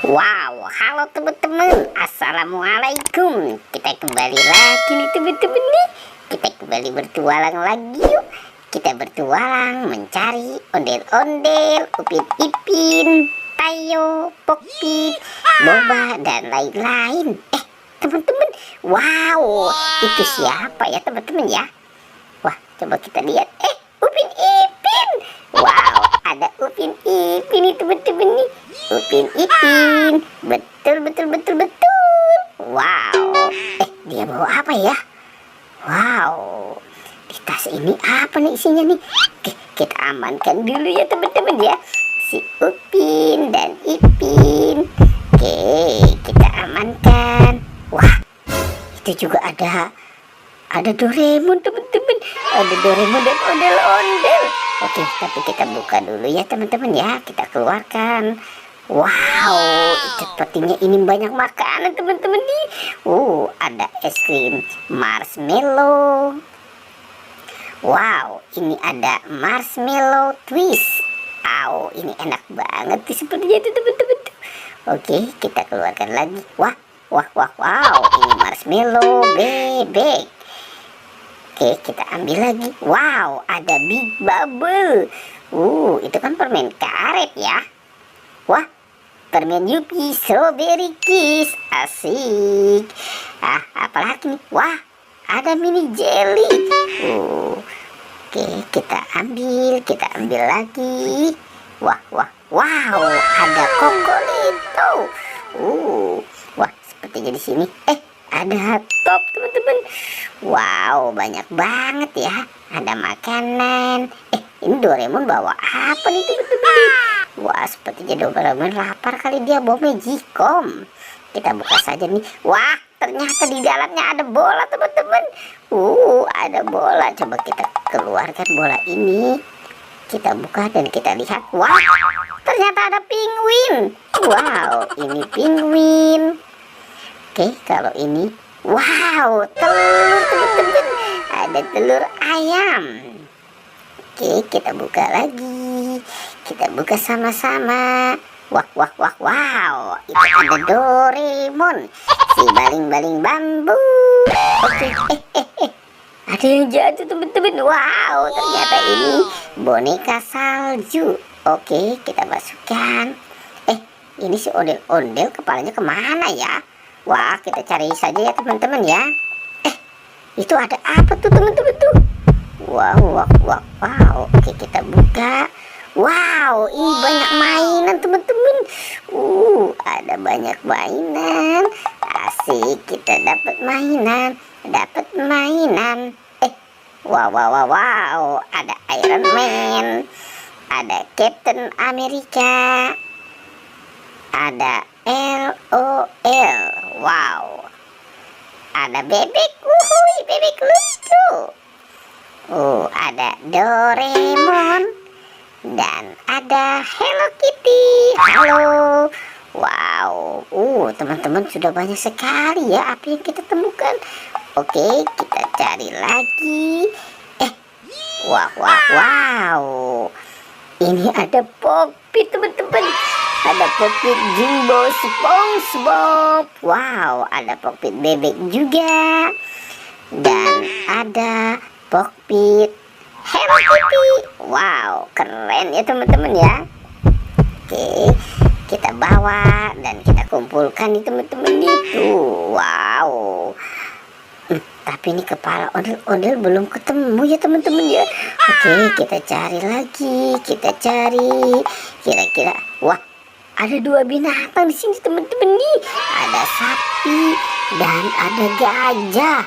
Wow, halo teman-teman, assalamualaikum. Kita kembali lagi nih teman-teman nih. Kita kembali bertualang lagi yuk. Kita bertualang mencari ondel-ondel, Upin Ipin, Tayo, Pokpit, Boba, dan lain-lain. Teman-teman, wow, itu siapa ya teman-teman ya? Wah, coba kita lihat. Upin Ipin. Wow, ada Upin Ipin nih teman-teman nih. Upin Ipin, betul. Wow, dia bawa apa ya? Wow, di tas ini apa nih isinya nih? Oke, kita amankan dulu ya teman-teman ya, si Upin dan Ipin. Oke, kita amankan. Wah, itu juga ada Doraemon teman-teman, ada Doraemon dan ondel-ondel. Oke, tapi kita buka dulu ya teman-teman ya, kita keluarkan. Wow, sepertinya ini banyak makanan teman-teman nih. Ada es krim marshmallow. Wow, ini ada marshmallow twist. Ini enak banget sih sepertinya itu teman-teman. Oke, kita keluarkan lagi. Wow, ini marshmallow bebek. Oke, kita ambil lagi. Wow, ada Big Bubble. Itu kan permen karet ya. Wah, permen Yupi Strawberry Kiss. Asik. Apalagi nih? Wah, ada mini jelly. Oke, kita ambil lagi. Wow, ada Kokolito. Wah, sepertinya di sini ada top teman-teman. Wow, banyak banget ya. Ada makanan. Ini Doraemon bawa apa nih teman-teman? Wah, sepertinya Doraemon lapar kali, dia bawa Magicom. Kita buka saja nih. Wah, ternyata di dalamnya ada bola teman-teman. Ada bola. Coba kita keluarkan bola ini. Kita buka dan kita lihat. Wah, ternyata ada penguin. Wow, ini penguin. Oke, kalau ini, wow, telur teman-teman, ada telur ayam. Oke, kita buka lagi, kita buka sama-sama. Wow, itu ada Doraemon, si baling-baling bambu. Oke, ada yang jatuh teman-teman. Wow, ternyata ini boneka salju. Oke, kita masukkan. Ini si ondel-ondel kepalanya kemana ya? Wah, kita cari saja ya teman-teman ya. Itu ada apa tuh teman-teman tuh? Wow. Oke, kita buka. Wow, ini banyak mainan teman-teman. Ada banyak mainan. Asik, kita dapat mainan. Wow. Ada Iron Man. Ada Captain America. Ada LOL. Wow, ada bebek. Bebek lucu. Ada Doraemon dan ada Hello Kitty. Halo. Wow, teman-teman, sudah banyak sekali ya apa yang kita temukan. Oke, kita cari lagi. Wow. Ini ada Pokpit teman-teman. Ada Pokpit Jumbo SpongeBob. Wow, ada Pokpit bebek juga. Dan ada Pokpit Hello Kitty. Wow, keren ya teman-teman ya. Oke, kita bawa dan kita kumpulkan nih teman-teman itu. Wow. Tapi ini kepala ondel-ondel belum ketemu ya teman-teman ya. Oke, kita cari lagi. Kira-kira, wah, ada 2 binatang di sini teman-teman nih. Ada sapi dan ada gajah.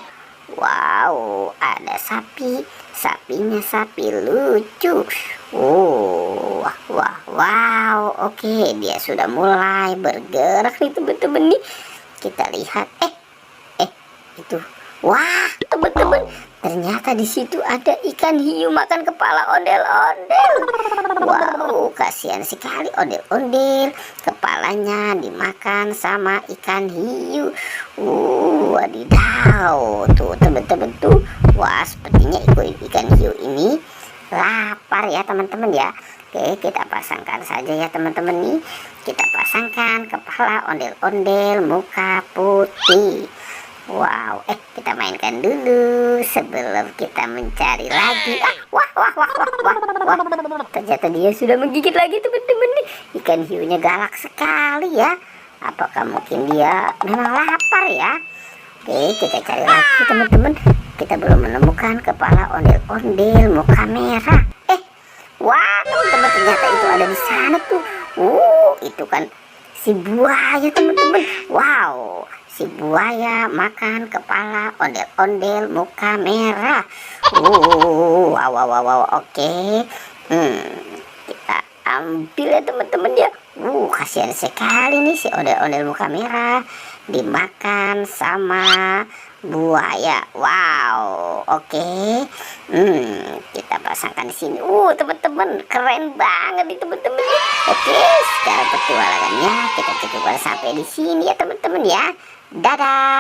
Wow, ada sapi. Sapinya sapi lucu. Wow. Oke, dia sudah mulai bergerak nih teman-teman nih. Kita lihat. Itu. Wah, teman-teman, ternyata di situ ada ikan hiu makan kepala ondel-ondel. Wow, kasihan sekali ondel-ondel, kepalanya dimakan sama ikan hiu. Wadidaw, tuh teman-teman tuh. Wah, sepertinya ikan hiu ini lapar ya teman-teman ya. Oke, kita pasangkan saja ya teman-teman nih. Kita pasangkan kepala ondel-ondel muka putih. Wow, kita mainkan dulu sebelum kita mencari lagi. Wah, ternyata dia sudah menggigit lagi teman-teman nih. Ikan hiunya galak sekali ya. Apakah mungkin dia memang lapar ya? Oke, kita cari lagi teman-teman. Kita belum menemukan kepala ondel-ondel muka merah. Wah, teman-teman, ternyata itu ada di sana tuh. Itu kan si buaya teman-teman. Wow, si buaya makan kepala ondel-ondel muka merah. Wow. Oke. Kita ambil ya teman-teman ya. Kasihan sekali nih si ondel-ondel muka merah dimakan sama buaya. Wow, oke. Kita pasangkan di sini. Teman-teman, keren banget nih teman-teman. Oke, sekarang petualangannya kita cukupkan sampai di sini ya teman-teman ya. Dadah.